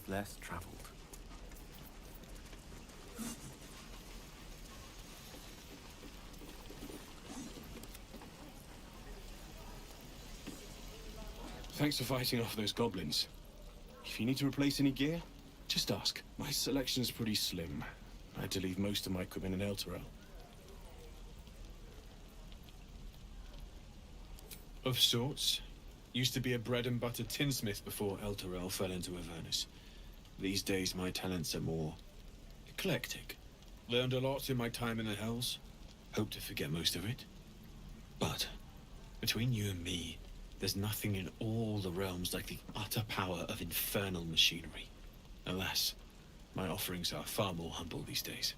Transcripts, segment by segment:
less traveled. Thanks for fighting off those goblins. If you need to replace any gear, just ask. My selection's pretty slim. I had to leave most of my equipment in Elturel. Of sorts. Used to be a bread and butter tinsmith before Elturel fell into Avernus. These days my talents are more eclectic. Learned a lot in my time in the Hells. Hope to forget most of it. But between you and me, there's nothing in all the realms like the utter power of infernal machinery. Alas, my offerings are far more humble these days.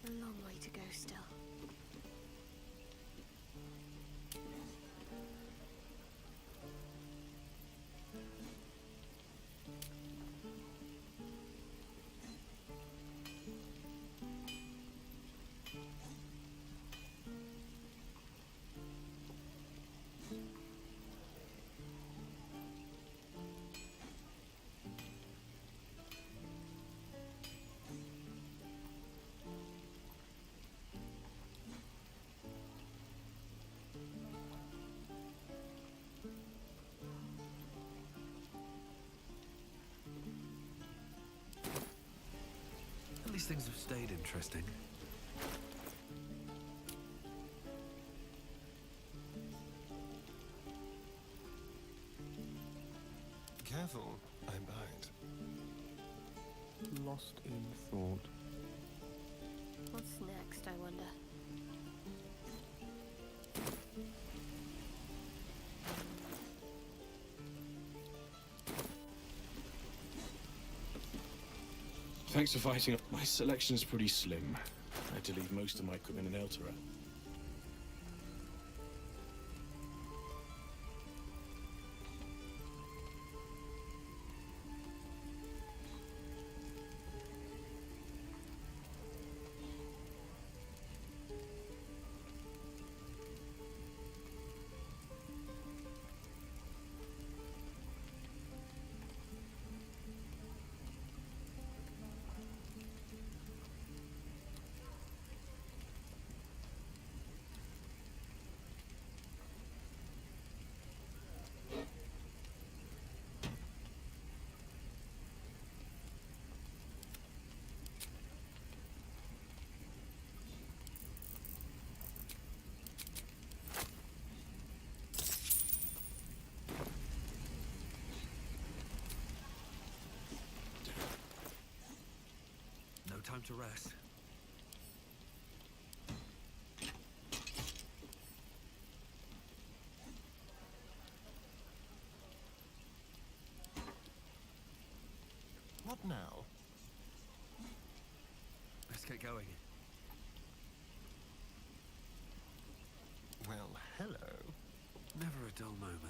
A long way to go still. At least things have stayed interesting. Careful, I bite. Lost in thought. What's next, I wonder? Thanks for fighting. My selection's pretty slim. I had to leave most of my equipment in Elturel. to rest. What now? Let's get going. Well, hello. Never a dull moment.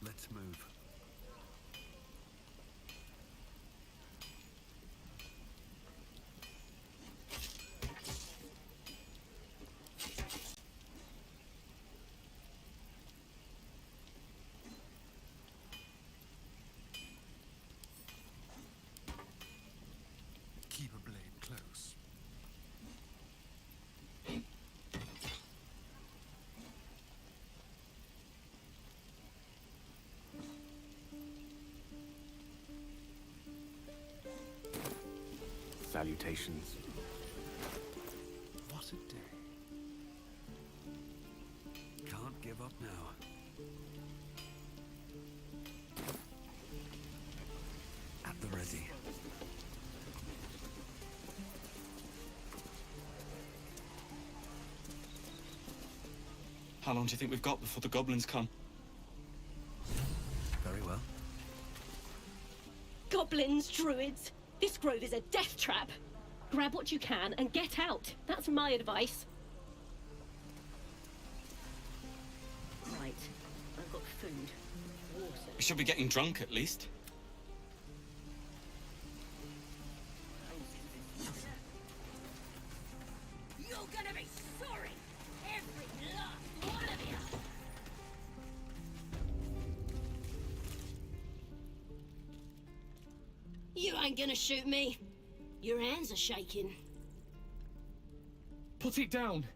Let's move. Keep a blade close. Salutations. What a day. Can't give up now. At the ready. How long do you think we've got before the goblins come? Very well. Goblins, druids. This grove is a death trap. Grab what you can and get out. That's my advice. Right. I've got food. Water. We should be getting drunk at least. You're gonna be sorry! Every last one of you! You ain't gonna shoot me. Your hands are shaking. Put it down.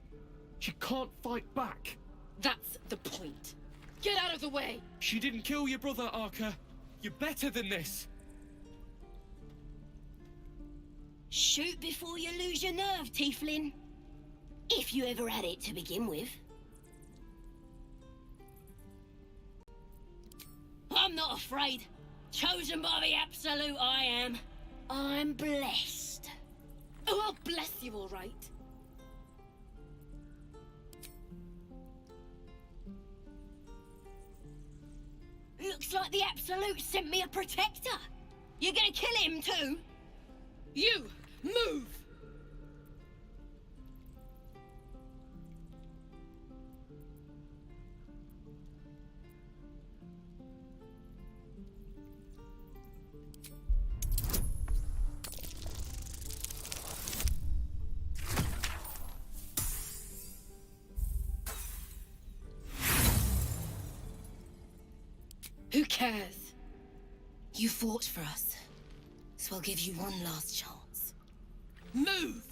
She can't fight back. That's the point. Get out of the way! She didn't kill your brother, Archer. You're better than this. Shoot before you lose your nerve, Tieflin. If you ever had it to begin with. I'm not afraid. Chosen by the Absolute, I am. I'm blessed. Oh, I'll bless you, all right. Looks like the Absolute sent me a protector. You're gonna kill him too? You, move! Who cares? You fought for us, so I'll give you one last chance. Move!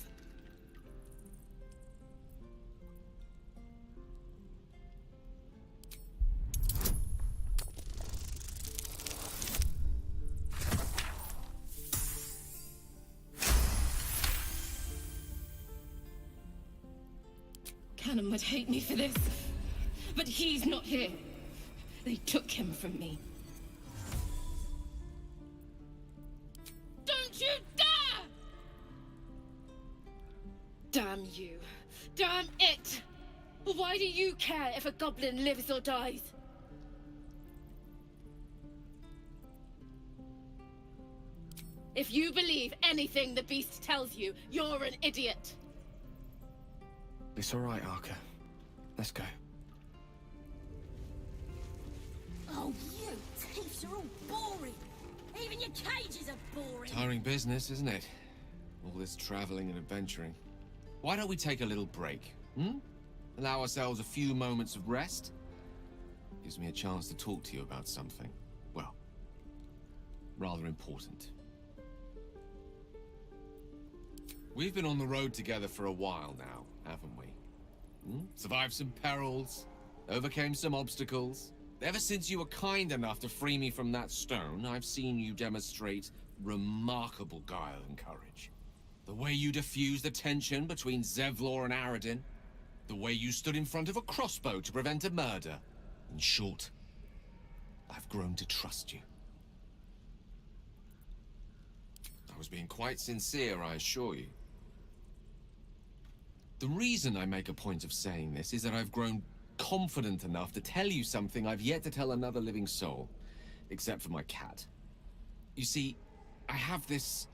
Cannon would hate me for this, but he's not here. They took him from me. Don't you dare! Damn you. Damn it! Why do you care if a goblin lives or dies? If you believe anything the beast tells you, you're an idiot. It's all right, Archer. Let's go. Oh, you thieves are all boring. Even your cages are boring. Tiring business, isn't it? All this traveling and adventuring. Why don't we take a little break, hmm? Allow ourselves a few moments of rest? Gives me a chance to talk to you about something, well, rather important. We've been on the road together for a while now, haven't we? Survived some perils, overcame some obstacles. Ever since you were kind enough to free me from that stone, I've seen you demonstrate remarkable guile and courage. The way you diffused the tension between Zevlor and Aradin. The way you stood in front of a crossbow to prevent a murder. In short, I've grown to trust you. I was being quite sincere, I assure you. The reason I make a point of saying this is that I've grown confident enough to tell you something I've yet to tell another living soul, except for my cat. You see, I have this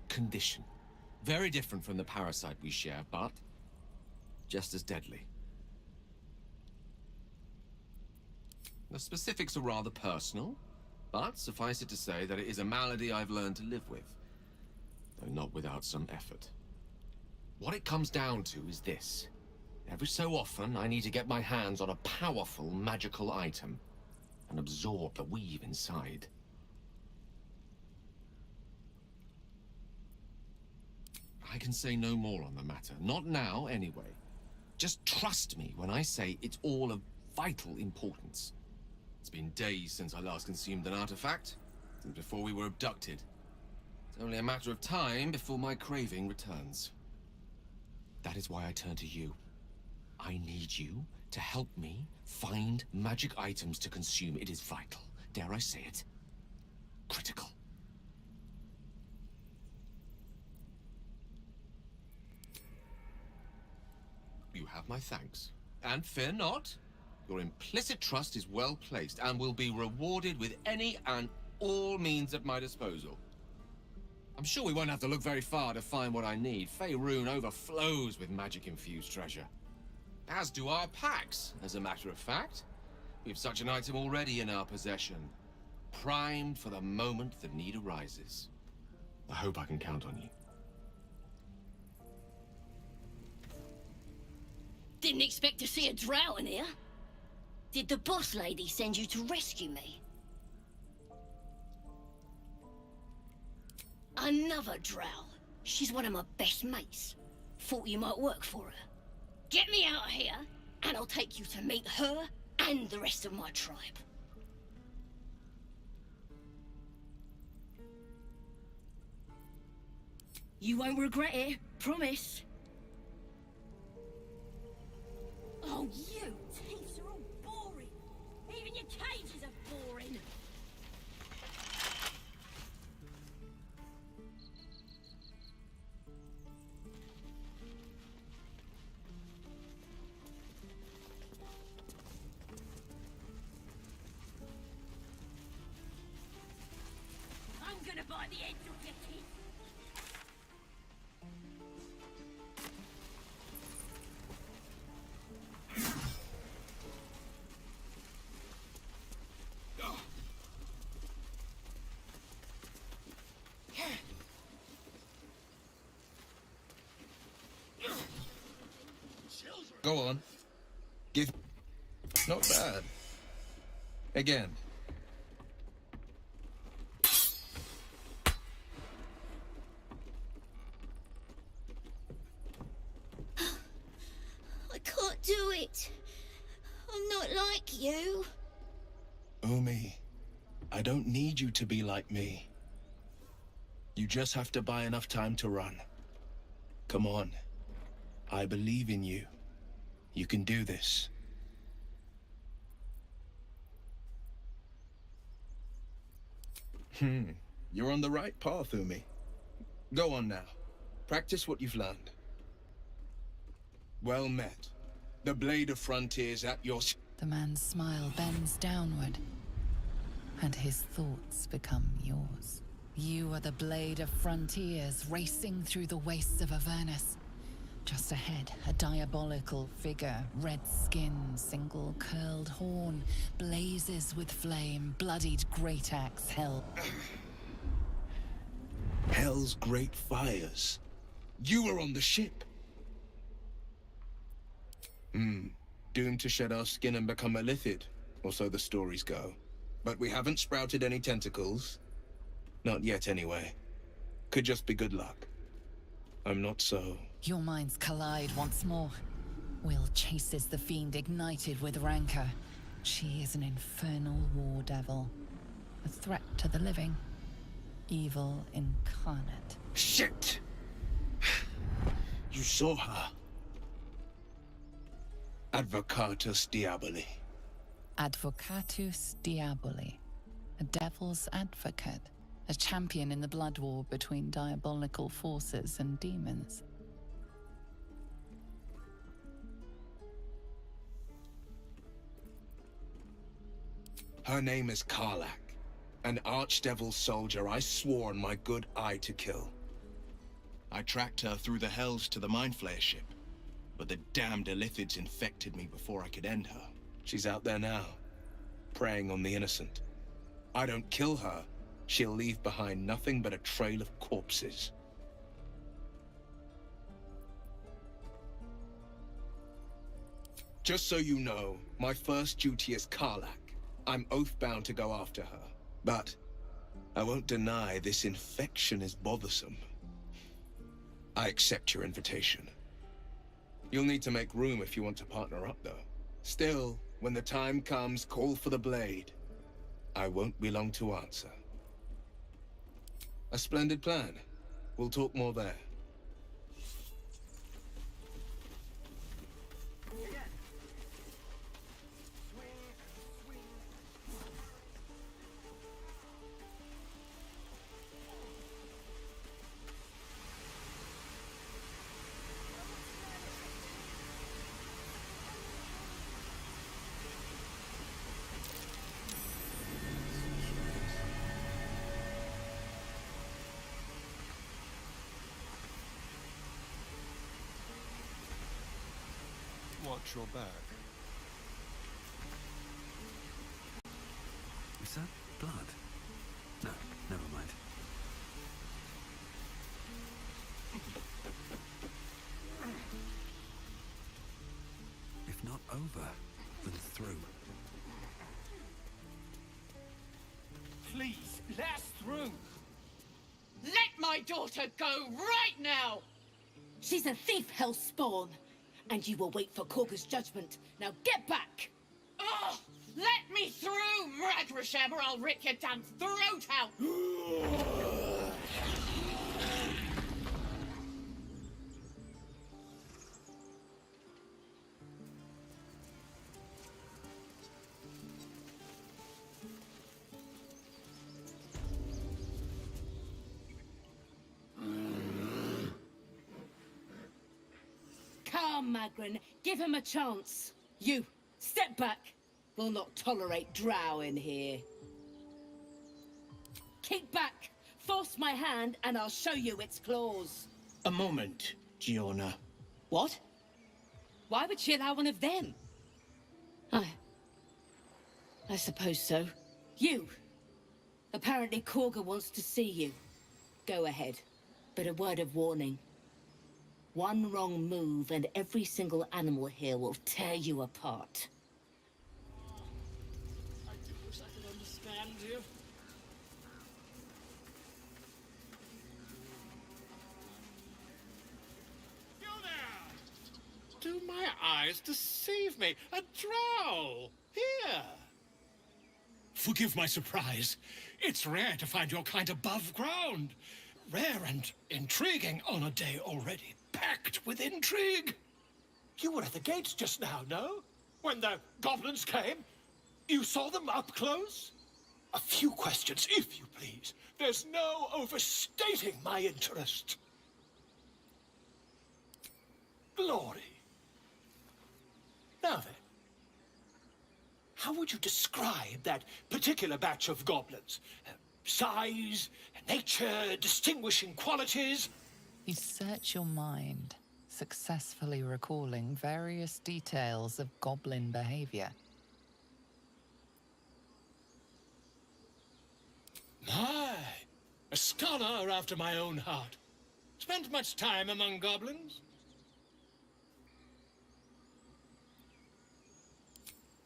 condition. Very different from the parasite we share, but just as deadly. The specifics are rather personal, but suffice it to say that it is a malady I've learned to live with, though not without some effort. What it comes down to is this. Every so often, I need to get my hands on a powerful magical item and absorb the weave inside. I can say no more on the matter. Not now, anyway. Just trust me when I say it's all of vital importance. It's been days since I last consumed an artifact, since before we were abducted. It's only a matter of time before my craving returns. That is why I turn to you. I need you to help me find magic items to consume. It is vital. Dare I say it? Critical. You have my thanks. And fear not. Your implicit trust is well placed and will be rewarded with any and all means at my disposal. I'm sure we won't have to look very far to find what I need. Faerun overflows with magic-infused treasure. As do our packs, as a matter of fact. We have such an item already in our possession. Primed for the moment the need arises. I hope I can count on you. Didn't expect to see a drow in here. Did the boss lady send you to rescue me? Another drow. She's one of my best mates. Thought you might work for her. Get me out of here, and I'll take you to meet her and the rest of my tribe. You won't regret it, promise. Oh, you thieves are all boring. Even your cages are boring. I'm gonna buy the ends off your teeth. Go on. Give... Not bad. Again. I can't do it. I'm not like you. Umi, I don't need you to be like me. You just have to buy enough time to run. Come on. I believe in you. You can do this. You're on the right path, Umi. Go on now. Practice what you've learned. Well met. The Blade of Frontiers at your... The man's smile bends downward, and his thoughts become yours. You are the Blade of Frontiers racing through the wastes of Avernus. Just ahead, a diabolical figure, red skin, single curled horn, blazes with flame, bloodied great axe held. Hell's great fires. You were on the ship. Doomed to shed our skin and become a lithid, or so the stories go. But we haven't sprouted any tentacles. Not yet, anyway. Could just be good luck. I'm not so... Your minds collide once more. Will chases the fiend ignited with rancor. She is an infernal war devil. A threat to the living. Evil incarnate. Shit! You saw her. Advocatus Diaboli. Advocatus Diaboli, a devil's advocate, a champion in the blood war between diabolical forces and demons. Her name is Karlach, an archdevil soldier I swore on my good eye to kill. I tracked her through the hells to the Mind Flayer ship, but the damned Illithids infected me before I could end her. She's out there now, preying on the innocent. I don't kill her, she'll leave behind nothing but a trail of corpses. Just so you know, my first duty is Karlach. I'm oath-bound to go after her. But I won't deny this infection is bothersome. I accept your invitation. You'll need to make room if you want to partner up, though. Still, when the time comes, call for the blade. I won't be long to answer. A splendid plan. We'll talk more there. Watch your back. Is that blood? No, never mind. If not over, then through. Please, let us through. Let my daughter go right now! She's a thief, hellspawn, and you will wait for Korga's judgment. Now get back! Ugh! Let me through, Mragrasham, or I'll rip your damn throat out! Come, Magrin, give him a chance. You, step back. We'll not tolerate drow in here. Keep back. Force my hand and I'll show you its claws. A moment, Giona. What? Why would she allow one of them? I suppose so. You. Apparently Korga wants to see you. Go ahead. But a word of warning. One wrong move and every single animal here will tear you apart. I do wish I could understand you. You there! Do my eyes deceive me? A drow! Here! Forgive my surprise. It's rare to find your kind above ground. Rare and intriguing on a day already packed with intrigue. You were at the gates just now, no? When the goblins came? You saw them up close? A few questions, if you please. There's no overstating my interest. Glory. Now then, how would you describe that particular batch of goblins? Size, nature, distinguishing qualities? You search your mind, successfully recalling various details of goblin behavior. My, a scholar after my own heart. Spent much time among goblins?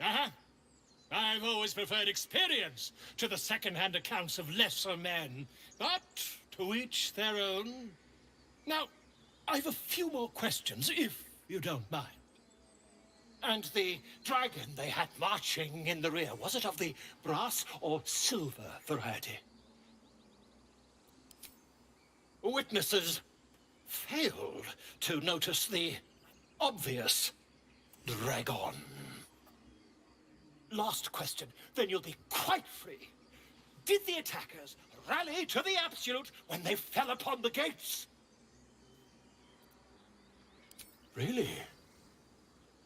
Uh-huh. I've always preferred experience to the second-hand accounts of lesser men, but to each their own. Now, I've a few more questions, if you don't mind. And the dragon they had marching in the rear, was it of the brass or silver variety? Witnesses, failed to notice the obvious dragon. Last question, then you'll be quite free. Did the attackers rally to the Absolute when they fell upon the gates? Really?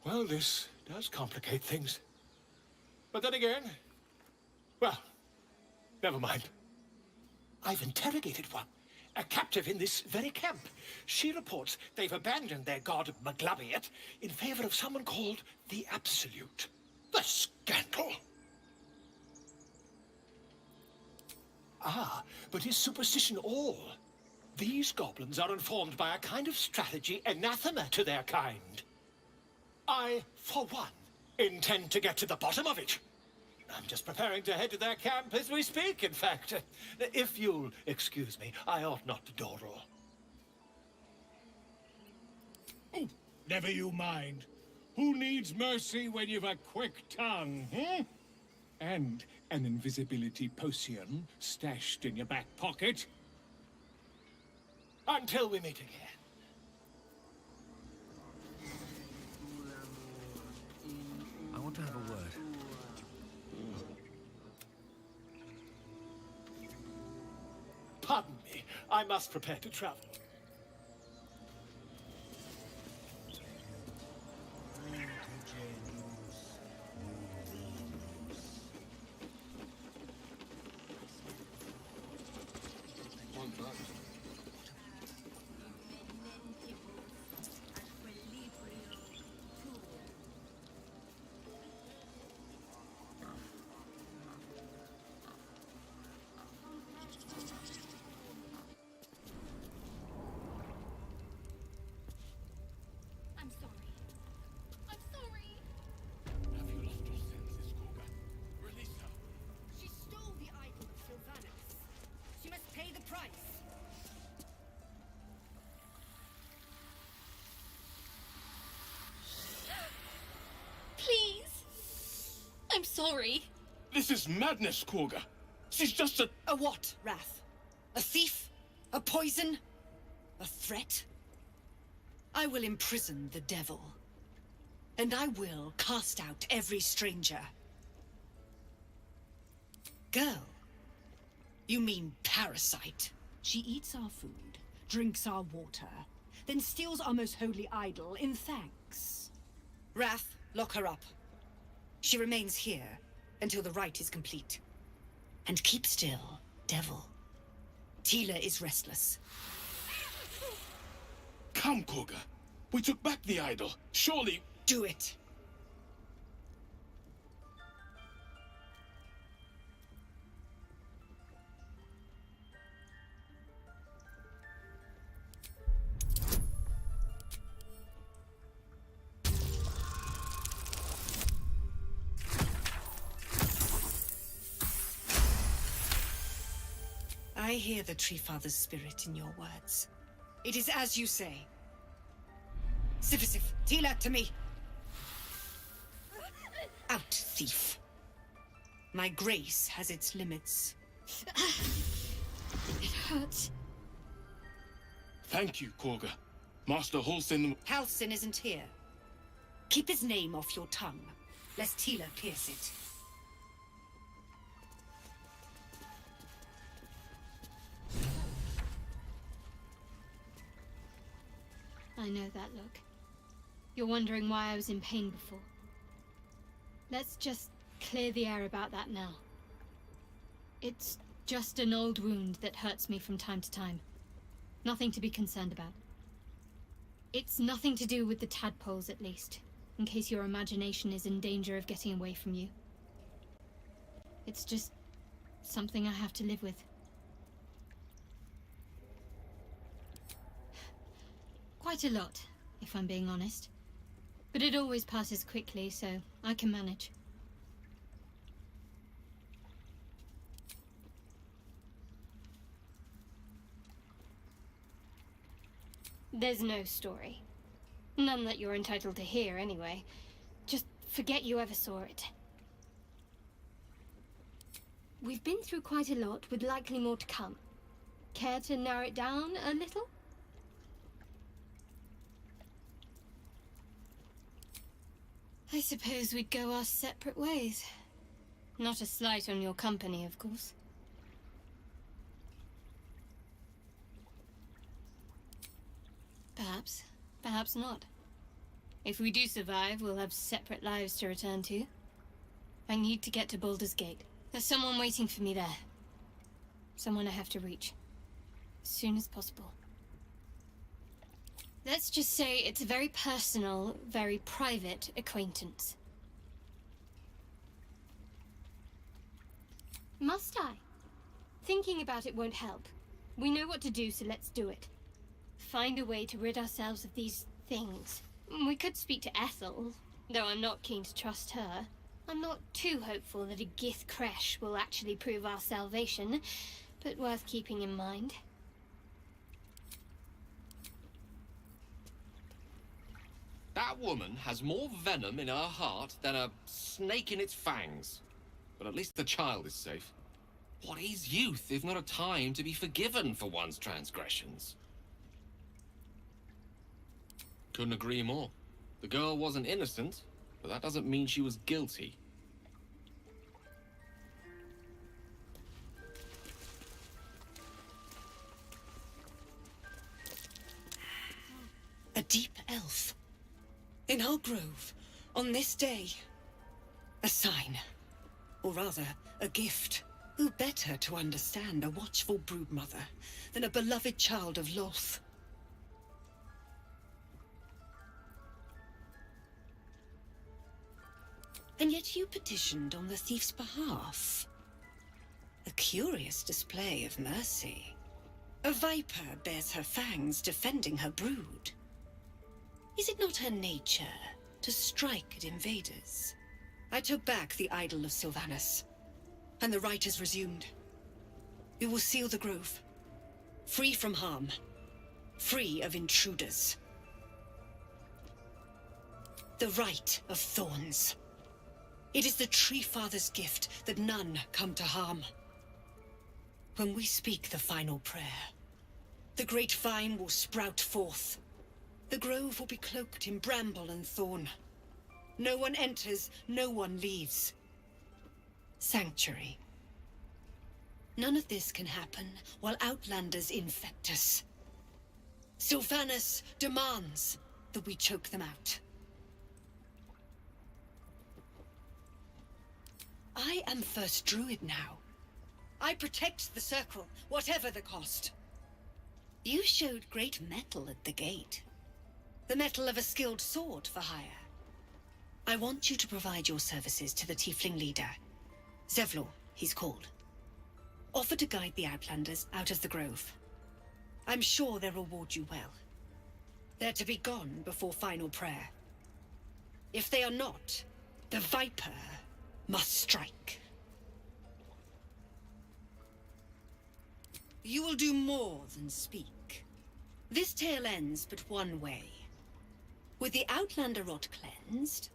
Well, this does complicate things. But then again, well, never mind. I've interrogated one, a captive in this very camp. She reports they've abandoned their god Maglabiet in favor of someone called the Absolute. The scandal! Ah, but is superstition all? These goblins are informed by a kind of strategy anathema to their kind. I, for one, intend to get to the bottom of it. I'm just preparing to head to their camp as we speak, in fact. If you'll excuse me, I ought not to dawdle. Oh, never you mind. Who needs mercy when you've a quick tongue, hmm? And an invisibility potion stashed in your back pocket? Until we meet again. I want to have a word. Pardon me, I must prepare to travel. I'm sorry. I'm sorry. Have you lost your senses, Korga? Release her. She stole the idol of Sylvanas. She must pay the price. Please. I'm sorry. This is madness, Korga. She's just a... A what, Wrath? A thief? A poison? A threat? I will imprison the devil. And I will cast out every stranger. Girl. You mean parasite. She eats our food, drinks our water, then steals our most holy idol in thanks. Wrath, lock her up. She remains here until the rite is complete. And keep still, devil. Tila is restless. Come, Korga. We took back the idol. Surely... Do it. I hear the Tree Father's spirit in your words. It is as you say. Sifisif, Tila, to me! Out, thief. My grace has its limits. It hurts. Thank you, Korga. Master Halsin... Halsin isn't here. Keep his name off your tongue, lest Tila pierce it. I know that look. You're wondering why I was in pain before. Let's just clear the air about that now. It's just an old wound that hurts me from time to time. Nothing to be concerned about. It's nothing to do with the tadpoles, at least, in case your imagination is in danger of getting away from you. It's just something I have to live with. Quite a lot, if I'm being honest. But it always passes quickly, so I can manage. There's no story. None that you're entitled to hear, anyway. Just forget you ever saw it. We've been through quite a lot, with likely more to come. Care to narrow it down a little? I suppose we'd go our separate ways. Not a slight on your company, of course. Perhaps. Perhaps not. If we do survive, we'll have separate lives to return to. I need to get to Baldur's Gate. There's someone waiting for me there. Someone I have to reach. As soon as possible. Let's just say it's a very personal, very private acquaintance. Must I? Thinking about it won't help. We know what to do, so let's do it. Find a way to rid ourselves of these things. We could speak to Ethel, though I'm not keen to trust her. I'm not too hopeful that a Gith creche will actually prove our salvation, but worth keeping in mind. That woman has more venom in her heart than a snake in its fangs. But at least the child is safe. What is youth if not a time to be forgiven for one's transgressions? Couldn't agree more. The girl wasn't innocent, but that doesn't mean she was guilty. A deep elf. In our grove, on this day. A sign. Or rather, a gift. Who better to understand a watchful broodmother than a beloved child of Loth? And yet you petitioned on the thief's behalf. A curious display of mercy. A viper bears her fangs defending her brood. Is it not her nature to strike at invaders? I took back the idol of Sylvanus, and the rite is resumed. We will seal the grove, free from harm, free of intruders. The rite of thorns. It is the Tree Father's gift that none come to harm. When we speak the final prayer, the great vine will sprout forth. The grove will be cloaked in bramble and thorn. No one enters, no one leaves. Sanctuary. None of this can happen while Outlanders infect us. Sylvanus demands that we choke them out. I am First Druid now. I protect the Circle, whatever the cost. You showed great mettle at the gate. The mettle of a skilled sword for hire. I want you to provide your services to the Tiefling leader. Zevlor, he's called. Offer to guide the Outlanders out of the grove. I'm sure they'll reward you well. They're to be gone before final prayer. If they are not, the Viper must strike. You will do more than speak. This tale ends but one way. With the Outlander rot cleansed,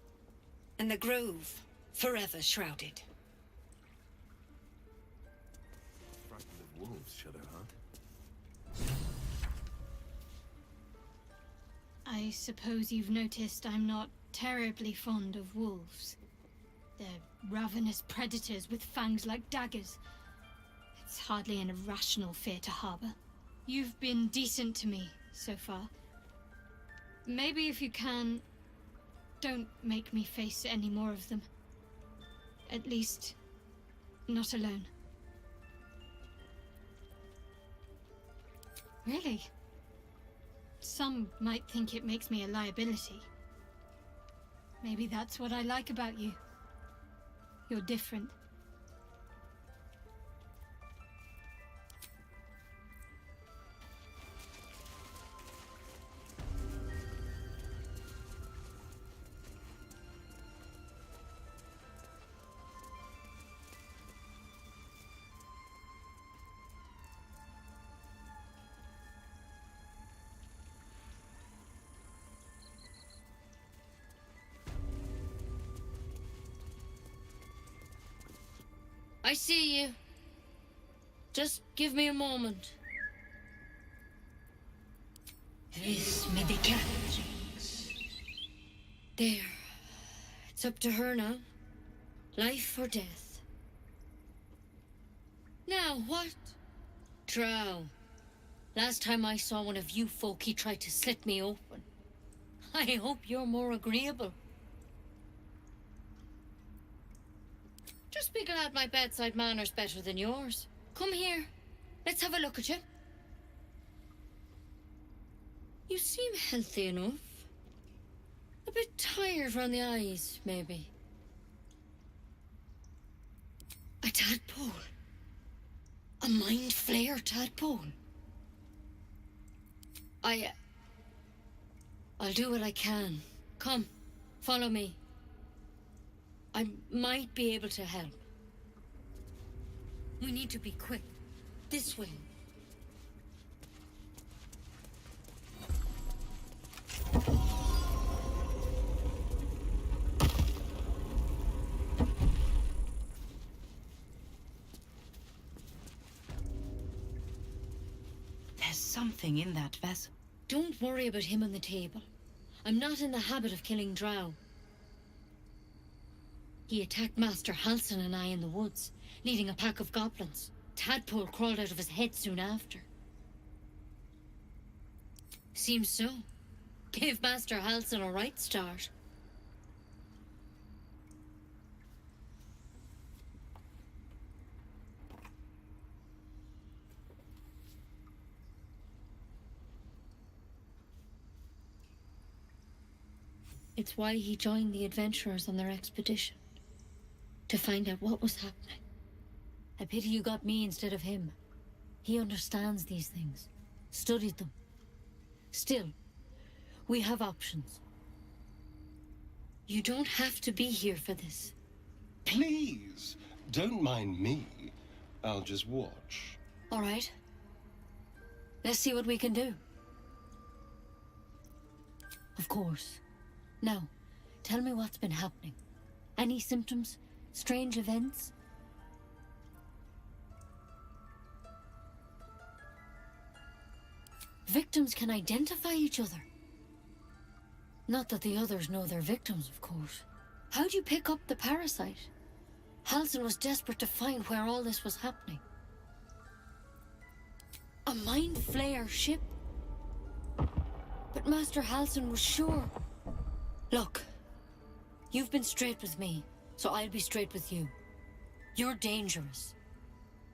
and the grove forever shrouded. Frightened of wolves, Shadowheart. I suppose you've noticed I'm not terribly fond of wolves. They're ravenous predators with fangs like daggers. It's hardly an irrational fear to harbor. You've been decent to me so far. Maybe if you can, don't make me face any more of them. At least, not alone. Really? Some might think it makes me a liability. Maybe that's what I like about you. You're different. I see you. Just give me a moment. This may be There. It's up to her now. Life or death. Now, what? Drow. Last time I saw one of you folk, he tried to slit me open. I hope you're more agreeable. Just be glad my bedside manner's better than yours. Come here. Let's have a look at you. You seem healthy enough. A bit tired round the eyes, maybe. A tadpole. A mind flayer tadpole. I'll do what I can. Come, follow me. I might be able to help. We need to be quick. This way. There's something in that vessel. Don't worry about him on the table. I'm not in the habit of killing drow. He attacked Master Halsin and I in the woods, leading a pack of goblins. Tadpole crawled out of his head soon after. Seems so. Gave Master Halsin a right start. It's why he joined the adventurers on their expedition. To find out what was happening. I pity you got me instead of him. He understands these things. Studied them. Still, we have options. You don't have to be here for this. Please, don't mind me. I'll just watch. All right. Let's see what we can do. Of course. Now, tell me what's been happening. Any symptoms? Strange events? Victims can identify each other. Not that the others know they're victims, of course. How'd you pick up the parasite? Halsin was desperate to find where all this was happening. A mind flayer ship? But Master Halsin was sure. Look, you've been straight with me, so I'll be straight with you. You're dangerous.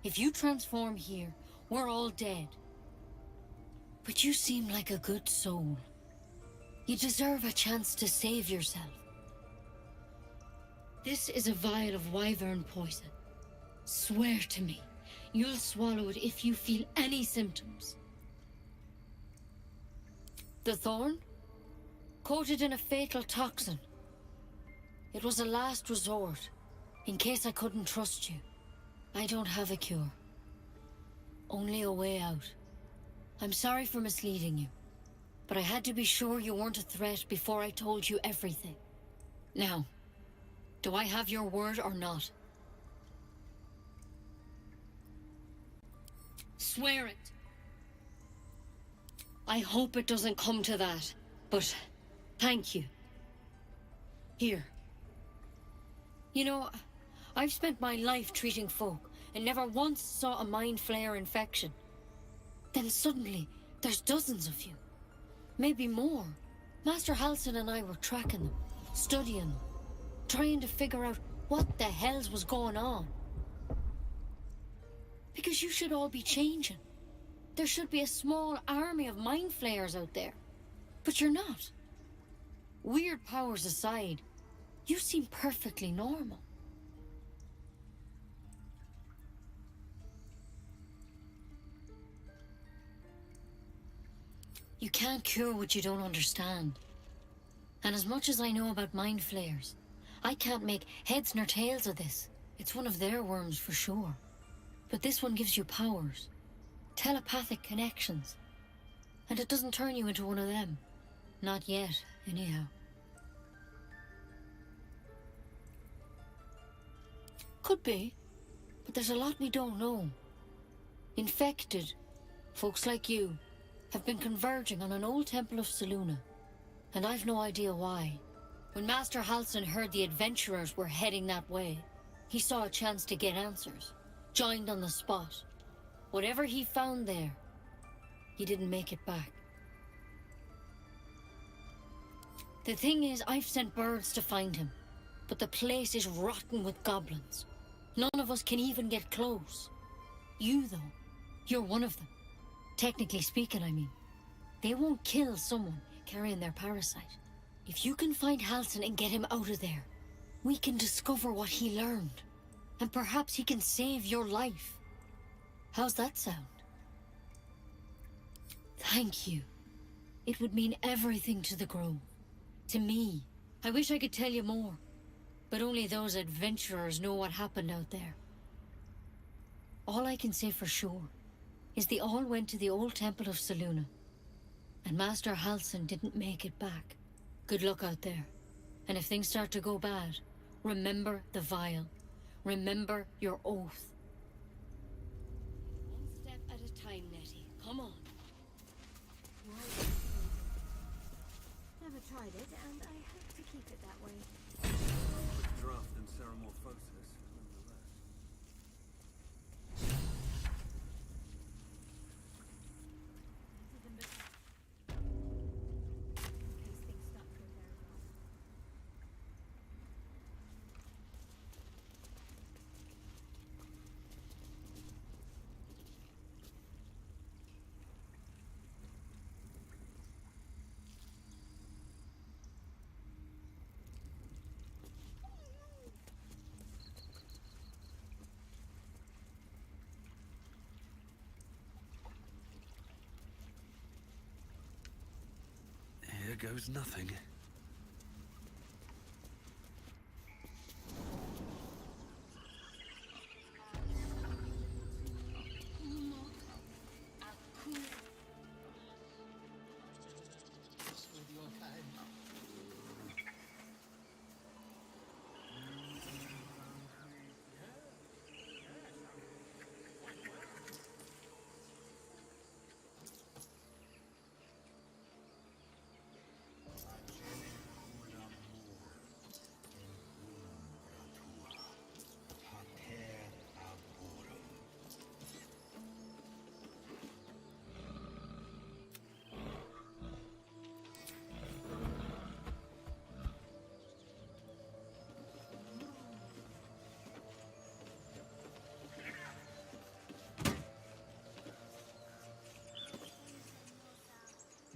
If you transform here, we're all dead. But you seem like a good soul. You deserve a chance to save yourself. This is a vial of wyvern poison. Swear to me, you'll swallow it if you feel any symptoms. The thorn? Coated in a fatal toxin. It was a last resort, in case I couldn't trust you. I don't have a cure. Only a way out. I'm sorry for misleading you, but I had to be sure you weren't a threat before I told you everything. Now, do I have your word or not? Swear it. I hope it doesn't come to that, but thank you. Here. You know, I've spent my life treating folk and never once saw a mind flayer infection. Then suddenly, there's dozens of you. Maybe more. Master Halsin and I were tracking them, studying them, trying to figure out what the hells was going on. Because you should all be changing. There should be a small army of mind flayers out there. But you're not. Weird powers aside, you seem perfectly normal. You can't cure what you don't understand. And as much as I know about mind flayers, I can't make heads nor tails of this. It's one of their worms for sure. But this one gives you powers. Telepathic connections. And it doesn't turn you into one of them. Not yet, anyhow. Could be. But there's a lot we don't know. Infected, folks like you, have been converging on an old temple of Selûne, and I've no idea why. When Master Halsin heard the adventurers were heading that way, he saw a chance to get answers. Joined on the spot. Whatever he found there, he didn't make it back. The thing is, I've sent birds to find him, but the place is rotten with goblins. None of us can even get close. You, though, you're one of them. Technically speaking, I mean. They won't kill someone carrying their parasite. If you can find Halsin and get him out of there, we can discover what he learned. And perhaps he can save your life. How's that sound? Thank you. It would mean everything to the Grove. To me. I wish I could tell you more. But only those adventurers know what happened out there. All I can say for sure is they all went to the old temple of Selûne. And Master Halsin didn't make it back. Good luck out there. And if things start to go bad, remember the vial. Remember your oath. One step at a time, Nettie. Come on. Never tried it, and I hope to keep it that way. Draft and Ceramorphosis, nonetheless. These things start to go very well. Here goes nothing.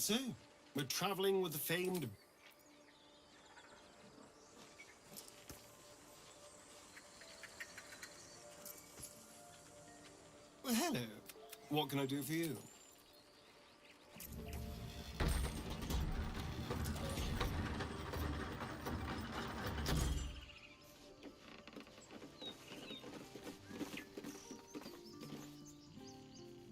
So, we're traveling with the famed... Well, hello. What can I do for you?